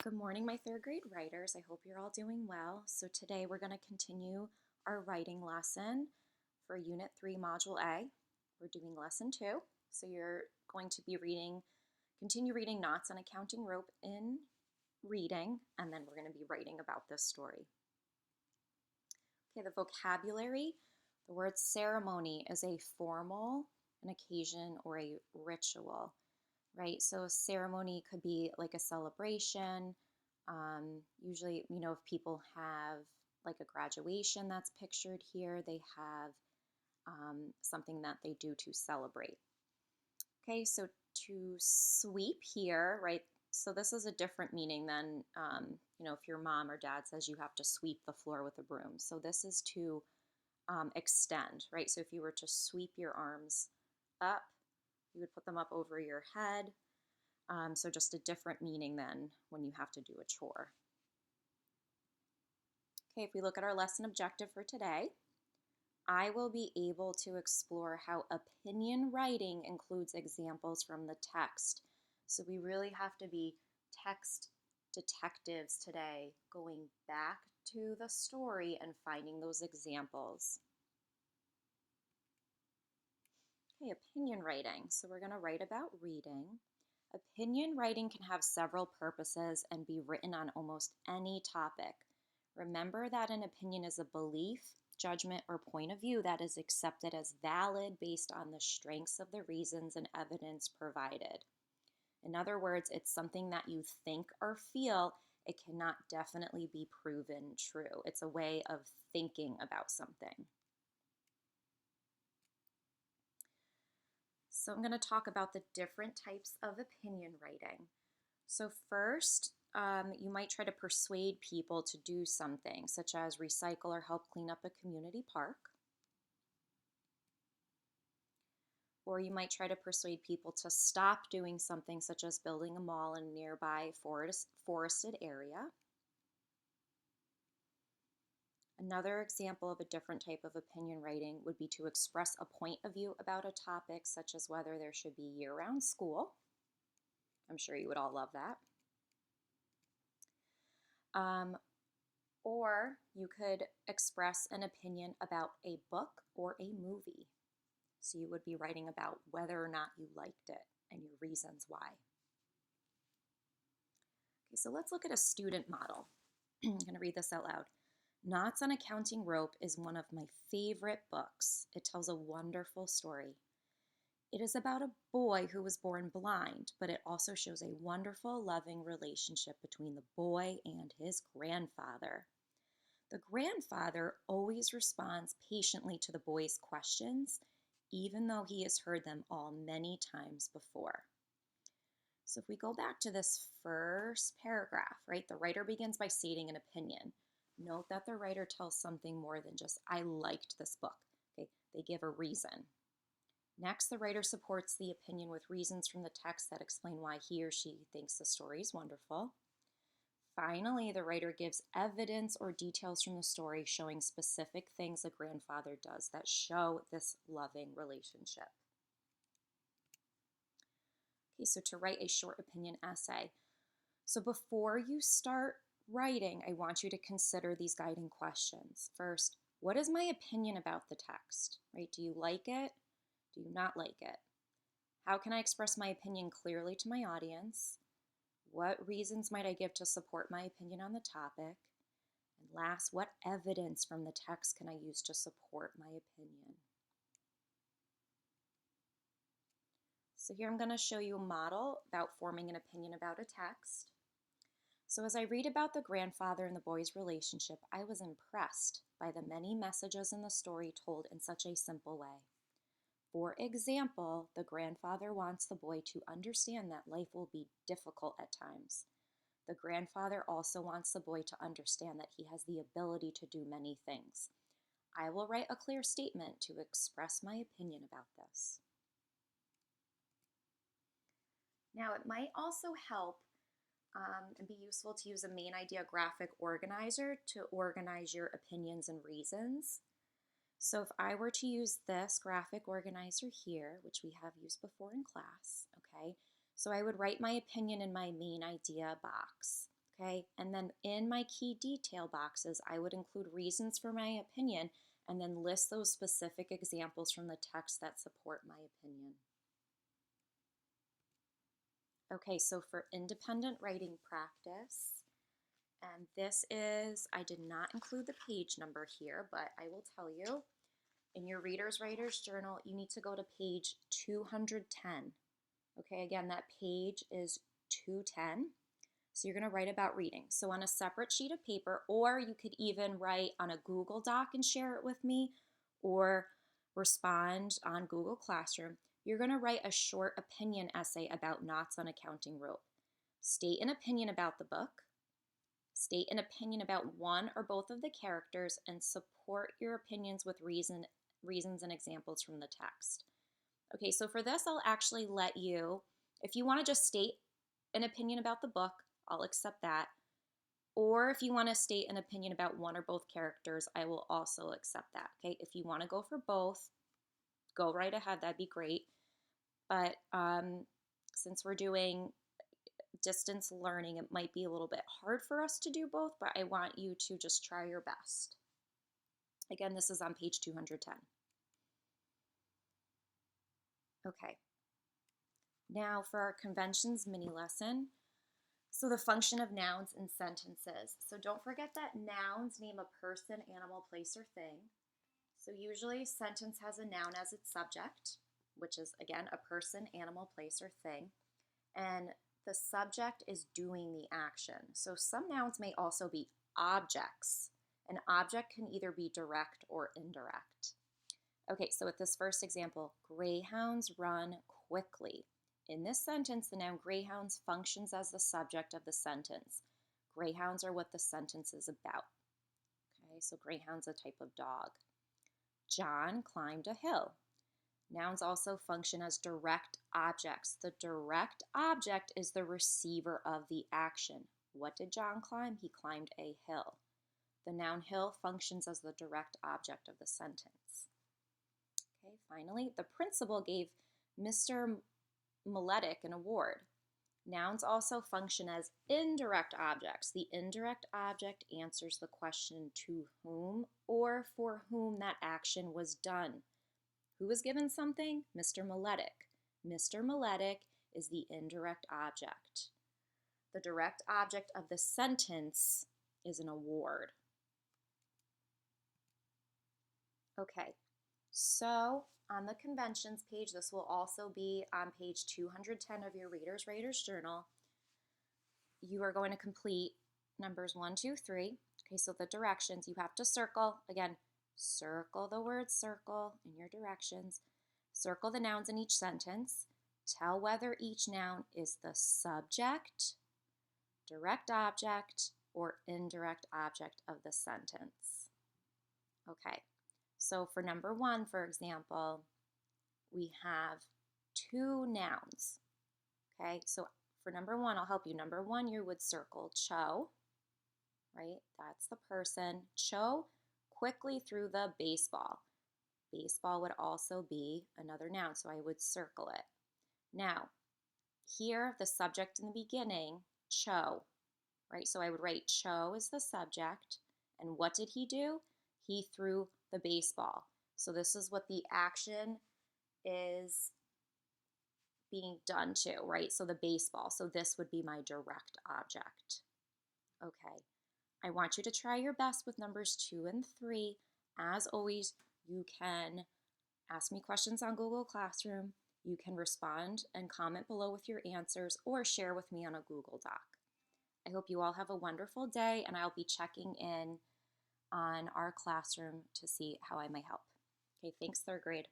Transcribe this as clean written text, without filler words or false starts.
Good morning, my third grade writers. I hope you're all doing well. So today we're going to continue our writing lesson for Unit 3, Module A. We're doing Lesson 2. So you're going to be continue reading Knots on a Counting Rope in reading, and then we're going to be writing about this story. Okay, the vocabulary. The word ceremony is a formal, an occasion, or a ritual. Right? So a ceremony could be like a celebration. Usually, if people have like a graduation that's pictured here, they have something that they do to celebrate. Okay, so to sweep here, right? So this is a different meaning than, if your mom or dad says you have to sweep the floor with a broom. So this is to extend, right? So if you were to sweep your arms up, you would put them up over your head. So just a different meaning than when you have to do a chore. Okay, if we look at our lesson objective for today, I will be able to explore how opinion writing includes examples from the text. So we really have to be text detectives today, going back to the story and finding those examples. Okay, opinion writing. So we're going to write about reading. Opinion writing can have several purposes and be written on almost any topic. Remember that an opinion is a belief, judgment, or point of view that is accepted as valid based on the strengths of the reasons and evidence provided. In other words, it's something that you think or feel. It cannot definitely be proven true. It's a way of thinking about something. So I'm going to talk about the different types of opinion writing. So first, you might try to persuade people to do something, such as recycle or help clean up a community park. Or you might try to persuade people to stop doing something, such as building a mall in a nearby forested area. Another example of a different type of opinion writing would be to express a point of view about a topic, such as whether there should be year-round school. I'm sure you would all love that. Or you could express an opinion about a book or a movie. So you would be writing about whether or not you liked it and your reasons why. Okay, so let's look at a student model. I'm going to read this out loud. Knots on a Counting Rope is one of my favorite books. It tells a wonderful story. It is about a boy who was born blind, but it also shows a wonderful, loving relationship between the boy and his grandfather. The grandfather always responds patiently to the boy's questions, even though he has heard them all many times before. So if we go back to this first paragraph, right, the writer begins by stating an opinion. Note that the writer tells something more than just, I liked this book. Okay, they give a reason. Next, the writer supports the opinion with reasons from the text that explain why he or she thinks the story is wonderful. Finally, the writer gives evidence or details from the story showing specific things the grandfather does that show this loving relationship. Okay, so to write a short opinion essay. So before you start writing, I want you to consider these guiding questions. First, what is my opinion about the text? Right? Do you like it? Do you not like it? How can I express my opinion clearly to my audience? What reasons might I give to support my opinion on the topic? And last, what evidence from the text can I use to support my opinion? So here I'm going to show you a model about forming an opinion about a text. So as I read about the grandfather and the boy's relationship, I was impressed by the many messages in the story told in such a simple way. For example, the grandfather wants the boy to understand that life will be difficult at times. The grandfather also wants the boy to understand that he has the ability to do many things. I will write a clear statement to express my opinion about this. Now, it might also help and be useful to use a main idea graphic organizer to organize your opinions and reasons. So if I were to use this graphic organizer here, which we have used before in class, okay, so I would write my opinion in my main idea box. Okay, and then in my key detail boxes, I would include reasons for my opinion and then list those specific examples from the text that support my opinion. Okay, so for independent writing practice, and this is, I did not include the page number here, but I will tell you, in your Reader's Writer's Journal, you need to go to page 210. Okay, again, that page is 210. So you're going to write about reading. So on a separate sheet of paper, or you could even write on a Google Doc and share it with me, or respond on Google Classroom. You're going to write a short opinion essay about Knots on a Counting Rope. State an opinion about the book. State an opinion about one or both of the characters and support your opinions with reasons and examples from the text. Okay, so for this, I'll actually let you, if you want to just state an opinion about the book, I'll accept that. Or if you want to state an opinion about one or both characters, I will also accept that. Okay, if you want to go for both, go right ahead, that'd be great. But since we're doing distance learning, it might be a little bit hard for us to do both, but I want you to just try your best. Again, this is on page 210. Okay. Now for our conventions mini lesson. So the function of nouns in sentences. So don't forget that nouns name a person, animal, place, or thing. So usually a sentence has a noun as its subject, which is, again, a person, animal, place, or thing. And the subject is doing the action. So some nouns may also be objects. An object can either be direct or indirect. Okay, so with this first example, greyhounds run quickly. In this sentence, the noun greyhounds functions as the subject of the sentence. Greyhounds are what the sentence is about. Okay, so greyhound's a type of dog. John climbed a hill. Nouns also function as direct objects. The direct object is the receiver of the action. What did John climb? He climbed a hill. The noun hill functions as the direct object of the sentence. Okay, finally, the principal gave Mr. Miletic an award. Nouns also function as indirect objects. The indirect object answers the question to whom or for whom that action was done. Who was given something? Mr. Miletic. Mr. Miletic is the indirect object. The direct object of the sentence is an award. Okay, so on the conventions page, this will also be on page 210 of your Reader's Writer's Journal. You are going to complete numbers 1, 2, 3. Okay, so the directions, you have to circle. Again, circle the word circle in your directions. Circle the nouns in each sentence. Tell whether each noun is the subject, direct object, or indirect object of the sentence. Okay, so for number 1, for example, we have 2 nouns. Okay, so for number 1, I'll help you. Number 1, you would circle Cho, right? That's the person. Cho quickly threw the baseball. Baseball would also be another noun, so I would circle it. Now, here, the subject in the beginning, Cho, right? So I would write Cho is the subject, and what did he do? He threw the baseball. So this is what the action is being done to, right? So the baseball. So this would be my direct object. Okay. I want you to try your best with numbers 2 and 3. As always, you can ask me questions on Google Classroom. You can respond and comment below with your answers or share with me on a Google Doc. I hope you all have a wonderful day, and I'll be checking in on our classroom to see how I may help. Okay, thanks, third grade.